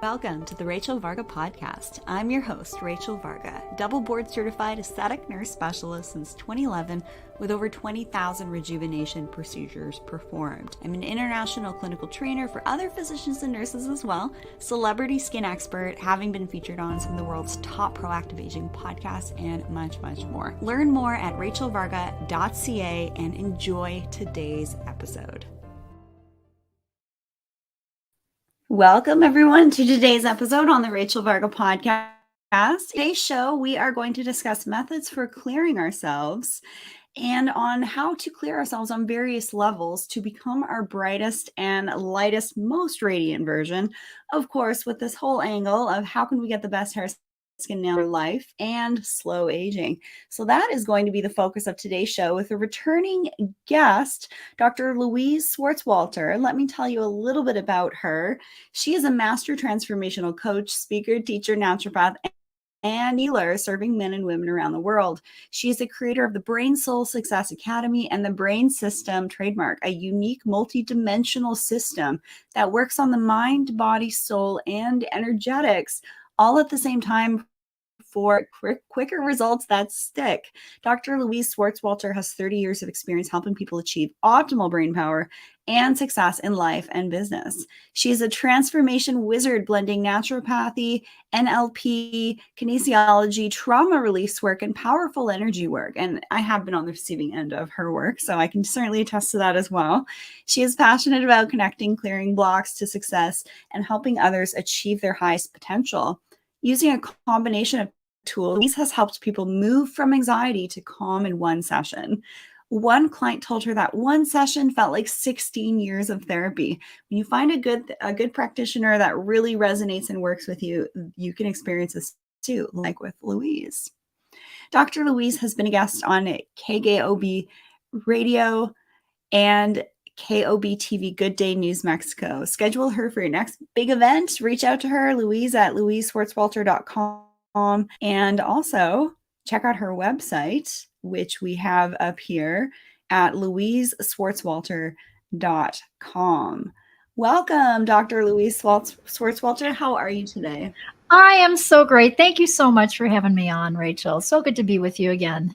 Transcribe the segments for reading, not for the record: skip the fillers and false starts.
Welcome to the Rachel Varga podcast. I'm your host, Rachel Varga, double board certified aesthetic nurse specialist since 2011 with over 20,000 rejuvenation procedures performed. I'm an international clinical trainer for other physicians and nurses as well, celebrity skin expert, having been featured on some of the world's top proactive aging podcasts, and much, much more. Learn more at rachelvarga.ca and enjoy today's episode. Welcome, everyone, to today's episode on the Rachel Varga podcast. Today's show, we are going to discuss methods for clearing ourselves and on how to clear ourselves on various levels to become our brightest and lightest, most radiant version. Of course, with this whole angle of how can we get the best hair, skin, nail life and slow aging. So that is going to be the focus of today's show with a returning guest, Dr. Louise Swartswalter. Let me tell you a little bit about her. She is a master transformational coach, speaker, teacher, naturopath, and healer serving men and women around the world. She is the creator of the Brain Soul Success Academy and the Brain System trademark, a unique multi-dimensional system that works on the mind, body, soul, and energetics all at the same time for quicker results that stick. Dr. Louise Swartswalter has 30 years of experience helping people achieve optimal brain power and success in life and business. She is a transformation wizard blending naturopathy, NLP, kinesiology, trauma release work, and powerful energy work. And I have been on the receiving end of her work, so I can certainly attest to that as well. She is passionate about connecting, clearing blocks to success and helping others achieve their highest potential. Using a combination of tools, Louise has helped people move from anxiety to calm in one session. One client told her that one session felt like 16 years of therapy. When you find a good practitioner that really resonates and works with you, you can experience this too, like with Louise. Dr. Louise has been a guest on KGOB Radio and KOB TV Good Day News Mexico. Schedule her for your next big event. Reach out to her, Louise at louiseswartswalter.com. And also check out her website, which we have up here at louiseswartswalter.com. Welcome, Dr. Louise Swartswalter. How are you today? I am so great. Thank you so much for having me on, Rachel. So good to be with you again.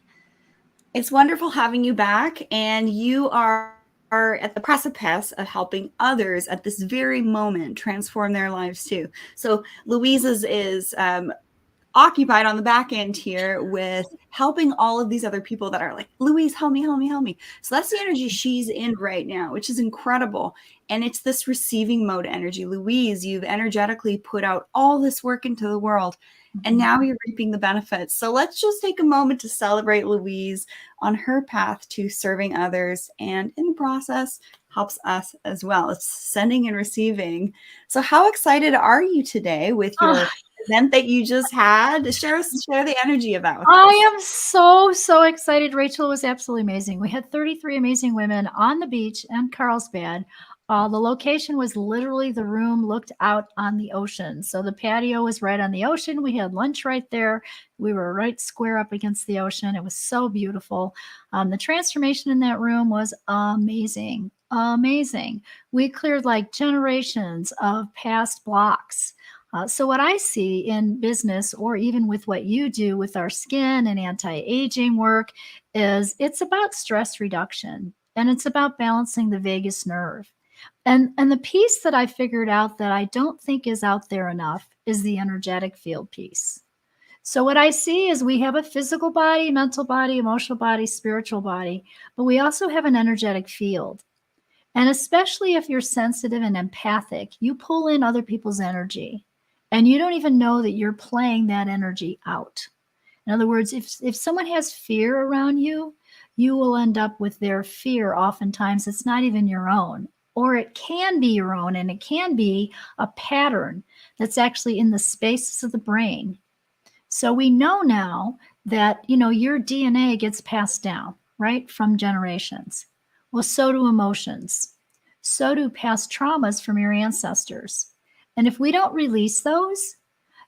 It's wonderful having you back, and you are at the precipice of helping others at this very moment transform their lives too. So Louise is occupied on the back end here with helping all of these other people that are like, Louise, help me, help me, help me. So that's the energy she's in right now, which is incredible. And it's this receiving mode energy. Louise, you've energetically put out all this work into the world, and now you're reaping the benefits. So let's just take a moment to celebrate Louise on her path to serving others, and in the process helps us as well. It's sending and receiving. So how excited are you today with your event that you just had? Share the energy about. I am so excited. Rachel, was absolutely amazing. We had 33 amazing women on the beach in Carlsbad. The location was literally the room looked out on the ocean. So the patio was right on the ocean. We had lunch right there. We were right square up against the ocean. It was so beautiful. The transformation in that room was amazing. Amazing. We cleared like generations of past blocks. So what I see in business, or even with what you do with our skin and anti-aging work, is it's about stress reduction, and it's about balancing the vagus nerve. And the piece that I figured out that I don't think is out there enough is the energetic field piece. So what I see is we have a physical body, mental body, emotional body, spiritual body, but we also have an energetic field. And especially if you're sensitive and empathic, you pull in other people's energy. And you don't even know that you're playing that energy out. In other words, if someone has fear around you, you will end up with their fear. Oftentimes, it's not even your own, or it can be your own, and it can be a pattern that's actually in the spaces of the brain. So we know now that, your DNA gets passed down, right, from generations. Well, so do emotions. So do past traumas from your ancestors. And if we don't release those,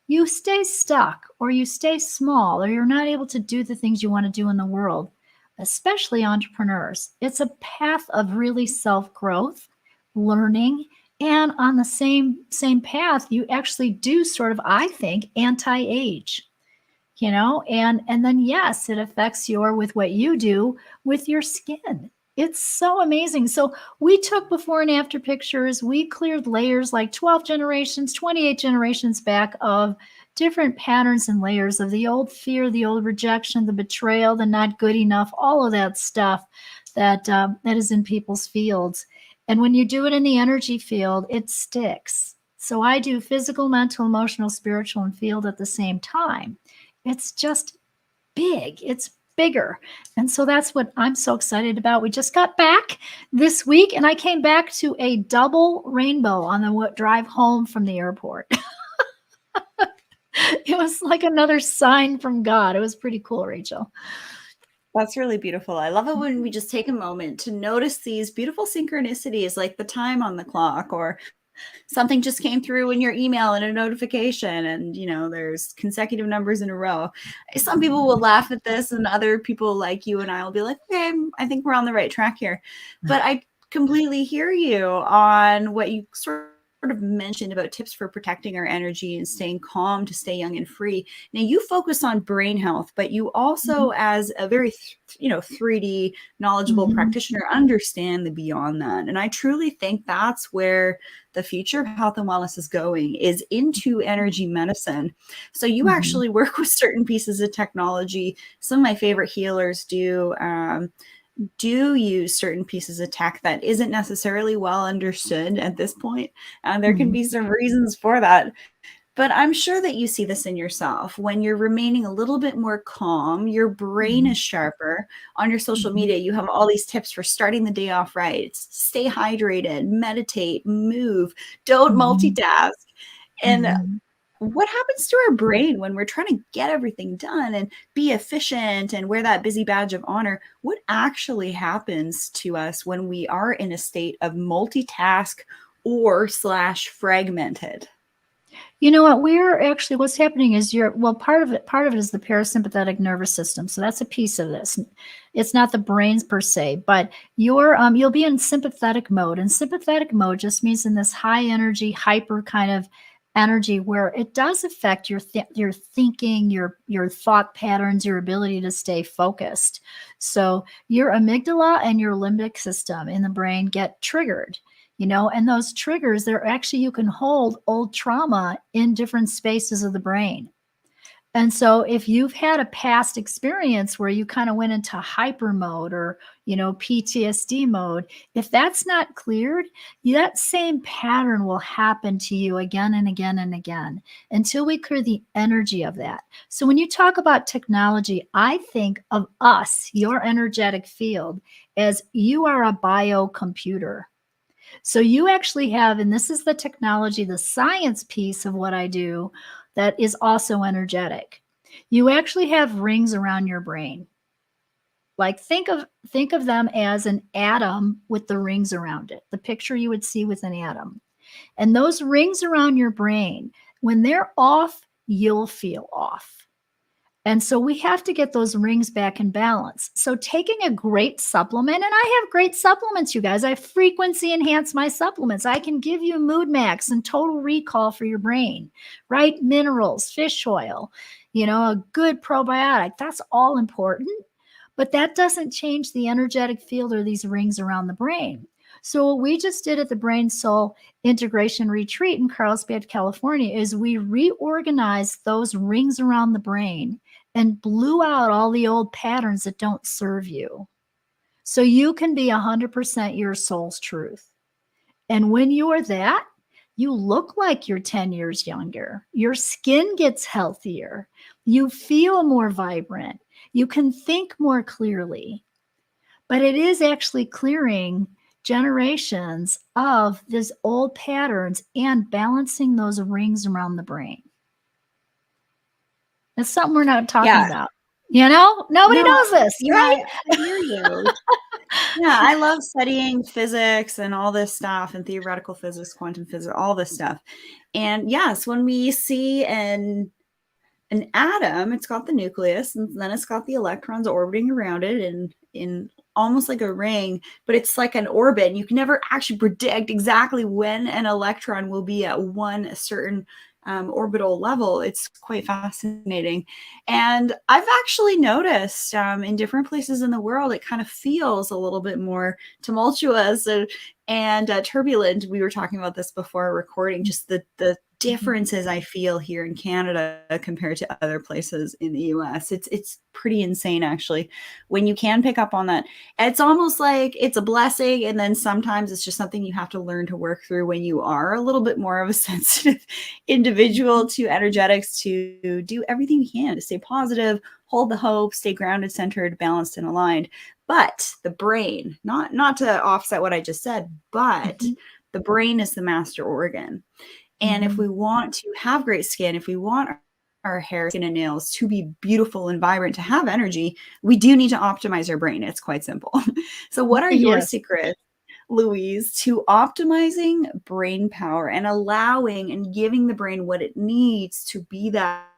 you stay stuck, or you stay small, or you're not able to do the things you want to do in the world, especially entrepreneurs. It's a path of really self-growth, learning, And on the same path, you actually do sort of, I think, anti-age, and then yes, it affects with what you do with your skin. It's so amazing. So we took before and after pictures. We cleared layers like 12 generations, 28 generations back of different patterns and layers of the old fear, the old rejection, the betrayal, the not good enough, all of that stuff that is in people's fields. And when you do it in the energy field, it sticks. So I do physical, mental, emotional, spiritual, and field at the same time. It's just big. It's bigger. And so that's what I'm so excited about. We just got back this week, and I came back to a double rainbow on the drive home from the airport. It was like another sign from God. It was pretty cool, Rachel. That's really beautiful. I love it when we just take a moment to notice these beautiful synchronicities, like the time on the clock, or something just came through in your email and a notification, and there's consecutive numbers in a row. Some people will laugh at this, and other people like you and I will be like, okay, I think we're on the right track here. But I completely hear you on what you sort of mentioned about tips for protecting our energy and staying calm to stay young and free. Now, you focus on brain health, but you also, as a very 3D knowledgeable practitioner, understand the beyond that. And I truly think that's where the future of health and wellness is going, is into energy medicine. So you actually work with certain pieces of technology. Some of my favorite healers do use certain pieces of tech that isn't necessarily well understood at this point. There can be some reasons for that. But I'm sure that you see this in yourself. When you're remaining a little bit more calm, your brain is sharper. On your social media, you have all these tips for starting the day off right. It's stay hydrated, meditate, move, don't multitask. And what happens to our brain when we're trying to get everything done and be efficient and wear that busy badge of honor? What actually happens to us when we are in a state of multitask or / fragmented? You know what? What's happening is part of it is the parasympathetic nervous system. So that's a piece of this. It's not the brains per se, but you'll be in sympathetic mode. And sympathetic mode just means in this high energy, hyper kind of energy where it does affect your thinking, your thought patterns, your ability to stay focused. So your amygdala and your limbic system in the brain get triggered. And those triggers, you can hold old trauma in different spaces of the brain. And so if you've had a past experience where you kind of went into hyper mode or, PTSD mode, if that's not cleared, that same pattern will happen to you again and again and again until we clear the energy of that. So when you talk about technology, I think of us, your energetic field, as you are a biocomputer. So you actually have, and this is the technology, the science piece of what I do that is also energetic. You actually have rings around your brain. Like think of them as an atom with the rings around it, the picture you would see with an atom. And those rings around your brain, when they're off, you'll feel off. And so we have to get those rings back in balance. So taking a great supplement, and I have great supplements, you guys. I frequency enhance my supplements. I can give you Mood Max and Total Recall for your brain, right? Minerals, fish oil, a good probiotic. That's all important. But that doesn't change the energetic field or these rings around the brain. So what we just did at the Brain Soul Integration Retreat in Carlsbad, California, is we reorganized those rings around the brain and blew out all the old patterns that don't serve you. So you can be 100% your soul's truth. And when you're that, you look like you're 10 years younger. Your skin gets healthier. You feel more vibrant. You can think more clearly. But it is actually clearing generations of these old patterns and balancing those rings around the brain. It's something we're not talking about. Nobody knows this, right? I hear you. Yeah, I love studying physics and all this stuff, and theoretical physics, quantum physics, all this stuff. And yes, when we see an atom, it's got the nucleus, and then it's got the electrons orbiting around it and in almost like a ring, but it's like an orbit. You can never actually predict exactly when an electron will be at one certain orbital level. It's quite fascinating. And I've actually noticed in different places in the world, it kind of feels a little bit more tumultuous and turbulent. We were talking about this before recording, just the differences I feel here in Canada compared to other places in the US. It's pretty insane, actually, when you can pick up on that. It's almost like it's a blessing, and then sometimes it's just something you have to learn to work through when you are a little bit more of a sensitive individual to energetics, to do everything you can to stay positive, hold the hope, stay grounded, centered, balanced, and aligned. But the brain, not to offset what I just said, but the brain is the master organ. And if we want to have great skin, if we want our hair, skin, and nails to be beautiful and vibrant, to have energy, we do need to optimize our brain. It's quite simple. So what are your Yes. secrets, Louise, to optimizing brain power and allowing and giving the brain what it needs to be that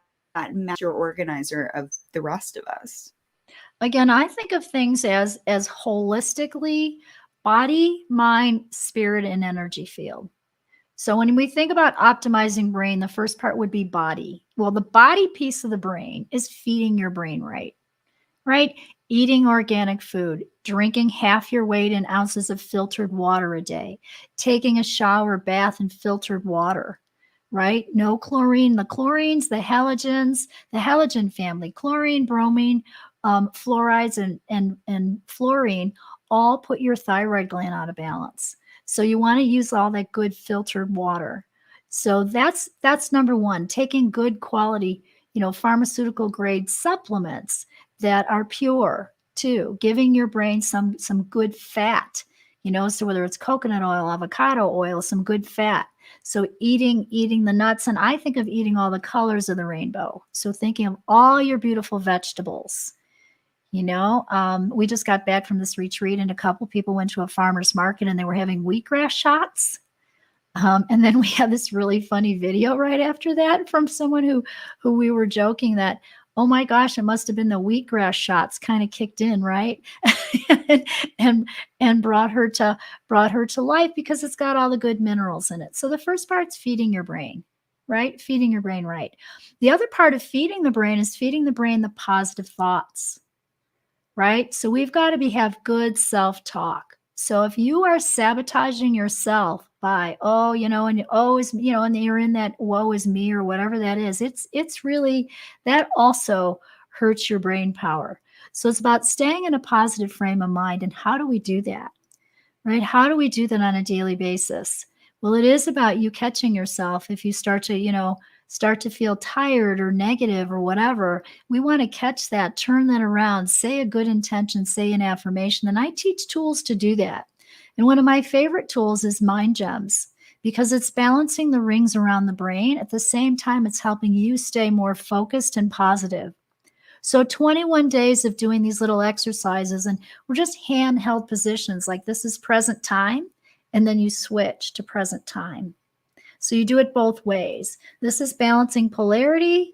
master organizer of the rest of us? Again, I think of things as holistically body, mind, spirit, and energy field. So when we think about optimizing brain, the first part would be body. Well, the body piece of the brain is feeding your brain right? Eating organic food, drinking half your weight in ounces of filtered water a day, taking a shower, bath in filtered water, right? No chlorine. The chlorines, the halogen family, chlorine, bromine, fluorides, and fluorine all put your thyroid gland out of balance. So you want to use all that good filtered water. So that's number one, taking good quality, pharmaceutical grade supplements that are pure too, giving your brain some good fat, so whether it's coconut oil, avocado oil, some good fat. So eating the nuts, and I think of eating all the colors of the rainbow. So thinking of all your beautiful vegetables. We just got back from this retreat, and a couple people went to a farmer's market and they were having wheatgrass shots. And then we had this really funny video right after that from someone who we were joking that, oh my gosh, it must have been the wheatgrass shots kind of kicked in, right? and brought her to life because it's got all the good minerals in it. So the first part's feeding your brain, right? Feeding your brain right. The other part of feeding the brain is feeding the brain the positive thoughts, right? So we've got to have good self-talk. So if you are sabotaging yourself by, and always, and you're in that woe is me or whatever that is, it's really, that also hurts your brain power. So it's about staying in a positive frame of mind. And how do we do that, right? How do we do that on a daily basis? Well, it is about you catching yourself. If you start to feel tired or negative or whatever, we want to catch that, turn that around, say a good intention, say an affirmation. And I teach tools to do that. And one of my favorite tools is Mind Gems, because it's balancing the rings around the brain. At the same time, it's helping you stay more focused and positive. So 21 days of doing these little exercises, and we're just handheld positions, like this is present time, and then you switch to present time. So you do it both ways. This is balancing polarity,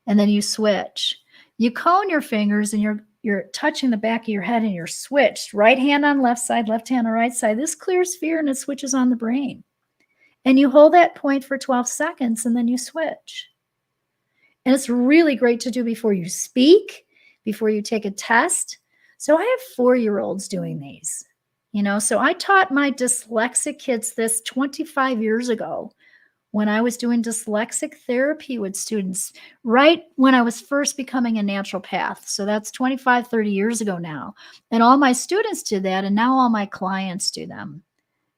and then you switch. You cone your fingers, and you're touching the back of your head, and you're switched. Right hand on left side, left hand on right side. This clears fear, and it switches on the brain. And you hold that point for 12 seconds, and then you switch. And it's really great to do before you speak, before you take a test. So I have 4-year-olds doing these. So I taught my dyslexic kids this 25 years ago when I was doing dyslexic therapy with students, right when I was first becoming a naturopath. So that's 25, 30 years ago now. And all my students did that, and now all my clients do them.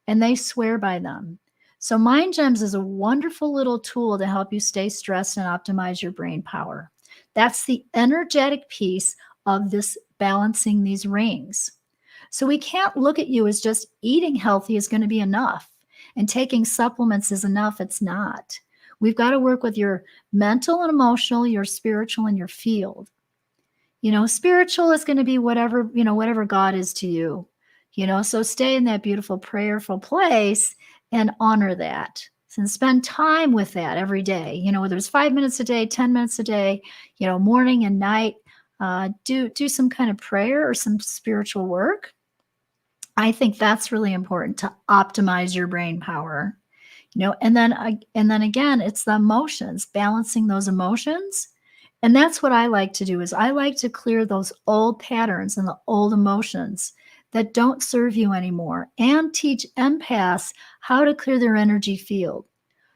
And they swear by them. So Mind Gems is a wonderful little tool to help you stay stressed and optimize your brain power. That's the energetic piece of this balancing these rings. So we can't look at you as just eating healthy is going to be enough and taking supplements is enough. It's not. We've got to work with your mental and emotional, your spiritual, and your field. Spiritual is going to be whatever God is to you. So stay in that beautiful, prayerful place and honor that. And spend time with that every day, whether it's 5 minutes a day, 10 minutes a day, morning and night. do some kind of prayer or some spiritual work. I think that's really important to optimize your brain power. And then again, it's the emotions, balancing those emotions. And that's what I like to do is I like to clear those old patterns and the old emotions that don't serve you anymore, and teach empaths how to clear their energy field.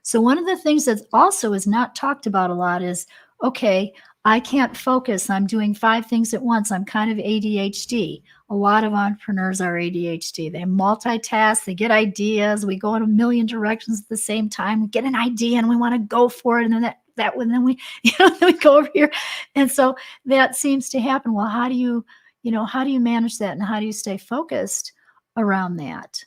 So one of the things that also is not talked about a lot is, okay, I can't focus. I'm doing 5 things at once. I'm kind of ADHD. A lot of entrepreneurs are ADHD. They multitask, they get ideas. We go in a million directions at the same time. We get an idea and we want to go for it. And then then we, then we go over here. And so that seems to happen. Well, how do you manage that, and how do you stay focused around that?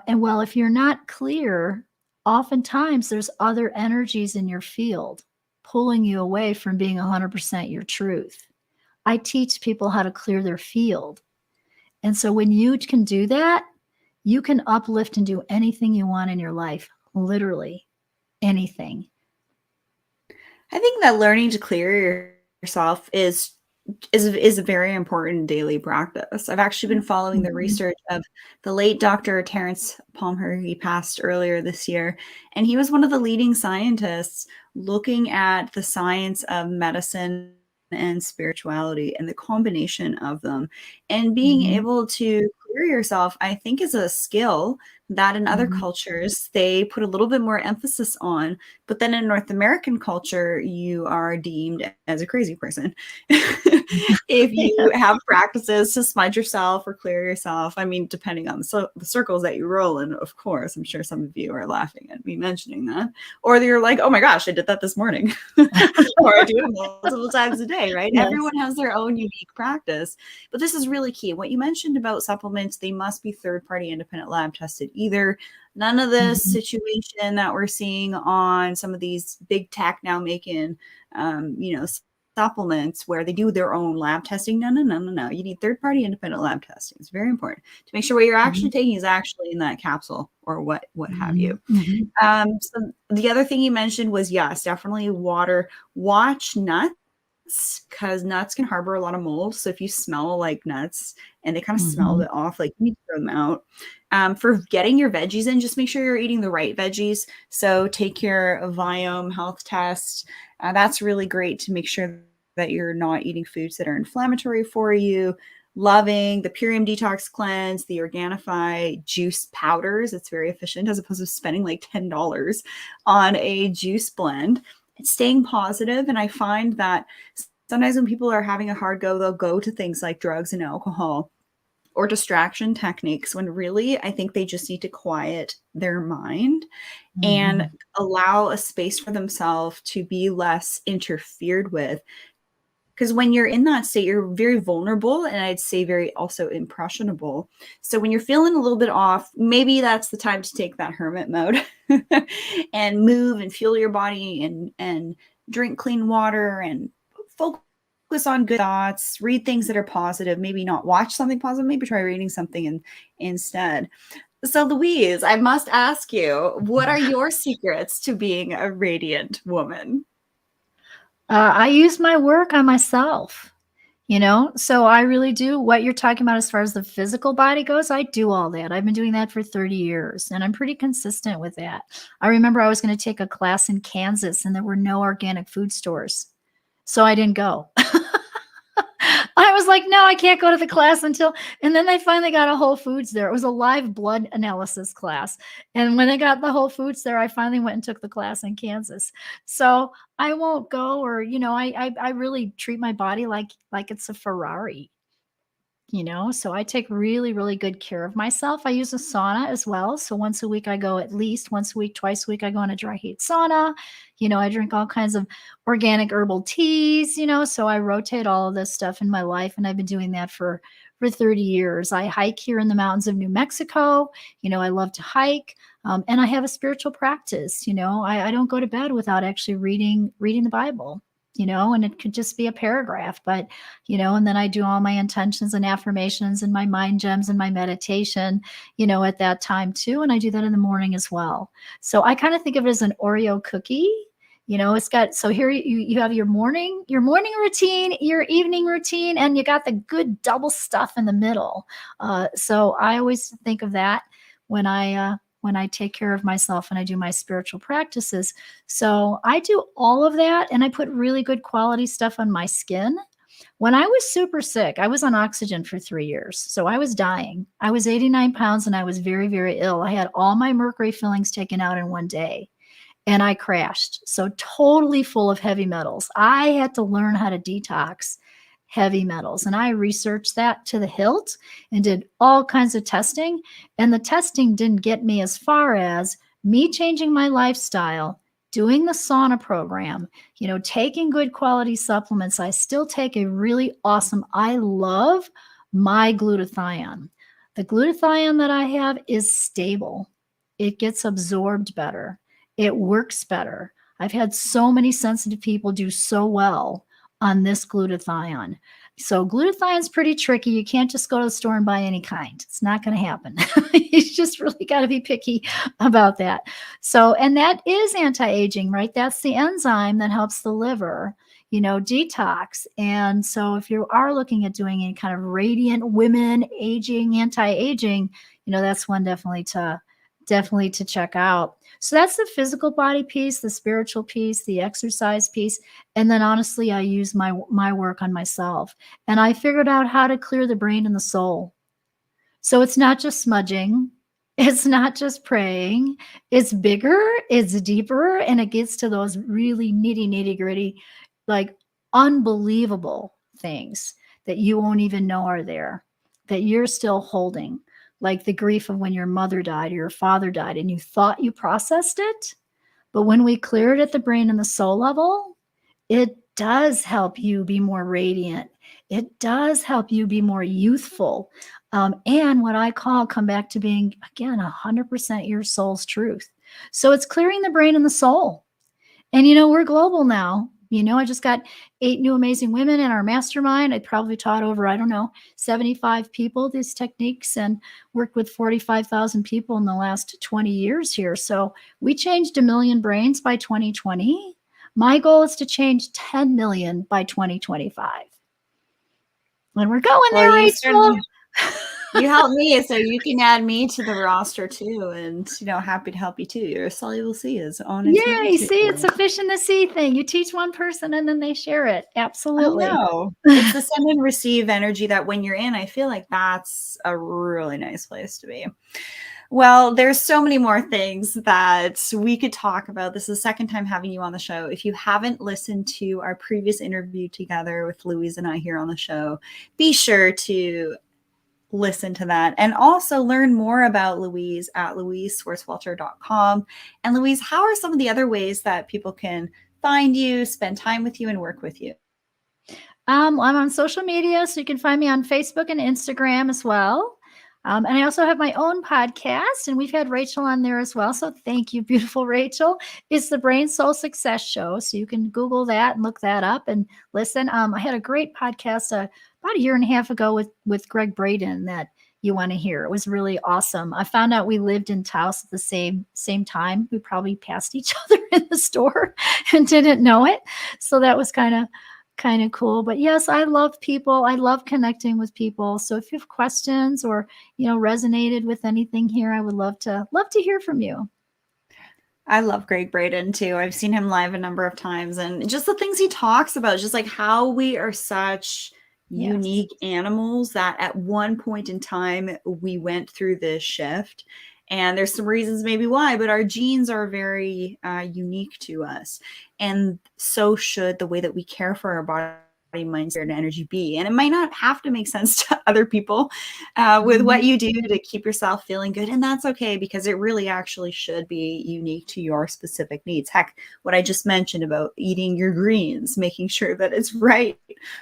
And well, if you're not clear, oftentimes there's other energies in your field pulling you away from being 100% your truth. I teach people how to clear their field. And so when you can do that, you can uplift and do anything you want in your life, literally anything. I think that learning to clear yourself is a very important daily practice. I've actually been following the research of the late Dr. Terence Palmer. He passed earlier this year, and he was one of the leading scientists looking at the science of medicine and spirituality and the combination of them. And being able to clear yourself, I think, is a skill that in other cultures they put a little bit more emphasis on. But then in North American culture, you are deemed as a crazy person if you have practices to smudge yourself or clear yourself. I mean, depending on the circles that you roll in, of course. I'm sure some of you are laughing at me mentioning that. Or you're like, oh my gosh, I did that this morning. Or I do it multiple times a day, right? Yes. Everyone has their own unique practice. But this is really key. What you mentioned about supplements, they must be third-party independent lab tested either. None of this situation that we're seeing on some of these big tech now making, supplements where they do their own lab testing. No. You need third-party independent lab testing. It's very important to make sure what you're actually taking is actually in that capsule or what have you. So the other thing you mentioned was, yes, definitely water. Watch nuts, because nuts can harbor a lot of mold. So if you smell like nuts and they kind of smell a bit off, like you need to throw them out. For getting your veggies in, just make sure you're eating the right veggies. So take your Viome health test. That's really great to make sure that you're not eating foods that are inflammatory for you. Loving the Purium Detox Cleanse, the Organifi juice powders. It's very efficient as opposed to spending like $10 on a juice blend. It's staying positive. And I find that sometimes when people are having a hard go, they'll go to things like drugs and alcohol or distraction techniques, when really I think they just need to quiet their mind and allow a space for themselves to be less interfered with. Because when you're in that state, you're very vulnerable, and I'd say very also impressionable. So when you're feeling a little bit off, maybe that's the time to take that hermit mode and move and fuel your body and drink clean water and focus on good thoughts, read things that are positive, maybe not watch something positive, maybe try reading something instead. So Louise, I must ask you, what are your secrets to being a radiant woman? I use my work on myself, so I really do what you're talking about as far as the physical body goes. I do all that. I've been doing that for 30 years, and I'm pretty consistent with that. I remember I was going to take a class in Kansas, and there were no organic food stores, so I didn't go. I was like, no, I can't go to the class and then they finally got a Whole Foods there. It was a live blood analysis class. And when they got the Whole Foods there, I finally went and took the class in Kansas. So I won't go, or, I really treat my body like it's a Ferrari. So I take really, really good care of myself. I use a sauna as well. So once a week, I go at least once a week, twice a week, I go in a dry heat sauna. I drink all kinds of organic herbal teas, so I rotate all of this stuff in my life. And I've been doing that for 30 years. I hike here in the mountains of New Mexico. I love to hike. And I have a spiritual practice. I don't go to bed without actually reading the Bible. And it could just be a paragraph, but, and then I do all my intentions and affirmations and my mind gems and my meditation, at that time too. And I do that in the morning as well. So I kind of think of it as an Oreo cookie. It's got, so here you have your morning routine, your evening routine, and you got the good double stuff in the middle. So I always think of that when I take care of myself and I do my spiritual practices. So I do all of that, and I put really good quality stuff on my skin. When I was super sick, I was on oxygen for 3 years. So I was dying. I was 89 pounds and I was very, very ill. I had all my mercury fillings taken out in one day and I crashed. So totally full of heavy metals. I had to learn how to detox heavy metals. And I researched that to the hilt and did all kinds of testing. And the testing didn't get me as far as me changing my lifestyle, doing the sauna program, taking good quality supplements. I still take a really awesome, I love my glutathione. The glutathione that I have is stable. It gets absorbed better. It works better. I've had so many sensitive people do so well on this glutathione. So glutathione is pretty tricky. You can't just go to the store and buy any kind. It's not going to happen. You just really got to be picky about that. So, and that is anti-aging, right? That's the enzyme that helps the liver, detox. And so if you are looking at doing any kind of radiant women aging, anti-aging, that's one definitely to check out. So that's the physical body piece, the spiritual piece, the exercise piece. And then honestly, I use my work on myself. And I figured out how to clear the brain and the soul. So it's not just smudging. It's not just praying. It's bigger, it's deeper, and it gets to those really nitty gritty, like unbelievable things that you won't even know are there, that you're still holding. Like the grief of when your mother died or your father died and you thought you processed it. But when we clear it at the brain and the soul level, it does help you be more radiant. It does help you be more youthful. And what I call come back to being, again, 100% your soul's truth. So it's clearing the brain and the soul. And, we're global now. I just got 8 new amazing women in our mastermind. I probably taught over, 75 people these techniques and worked with 45,000 people in the last 20 years here. So we changed 1 million brains by 2020. My goal is to change 10 million by 2025. And we're going there, Rachel. You help me, so you can add me to the roster too, and happy to help you too. Your soluble C is on its way. Yeah, see, it's a fish in the sea thing. You teach one person and then they share it. Absolutely. I know. It's the send and receive energy that when you're in, I feel like that's a really nice place to be. Well, there's so many more things that we could talk about. This is the second time having you on the show. If you haven't listened to our previous interview together with Louise and I here on the show, be sure to listen to that and also learn more about Louise at louiseswartswalter.com. And Louise, how are some of the other ways that people can find you, spend time with you, and work with you? I'm on social media, so you can find me on Facebook and Instagram as well. And I also have my own podcast, and we've had Rachel on there as well. So thank you, beautiful Rachel. It's the Brain Soul Success Show. So you can Google that and look that up and listen. I had a great podcast about 1.5 years ago with Greg Braden that you want to hear. It was really awesome. I found out we lived in Taos at the same time. We probably passed each other in the store and didn't know it. So that was kind of cool. But yes, I love people. I love connecting with people. So if you have questions or, resonated with anything here, I would love to hear from you. I love Greg Braden too. I've seen him live a number of times, and just the things he talks about, just like how we are such unique animals that at one point in time we went through this shift. And there's some reasons maybe why, but our genes are very unique to us. And so should the way that we care for our body, mind, spirit, and energy be. And it might not have to make sense to other people with what you do to keep yourself feeling good. And that's okay, because it really actually should be unique to your specific needs. Heck, what I just mentioned about eating your greens, making sure that it's right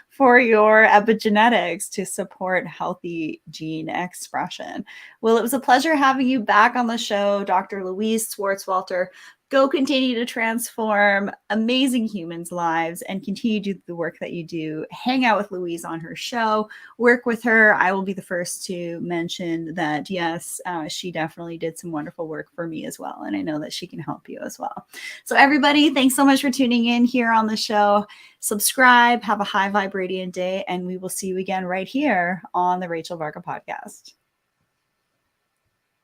for your epigenetics to support healthy gene expression. Well, it was a pleasure having you back on the show, Dr. Louise Swartswalter, Go continue to transform amazing humans' lives and continue to do the work that you do. Hang out with Louise on her show, work with her. I will be the first to mention that, yes, she definitely did some wonderful work for me as well. And I know that she can help you as well. So everybody, thanks so much for tuning in here on the show. Subscribe, have a high vibrating day, and we will see you again right here on the Rachel Varga podcast.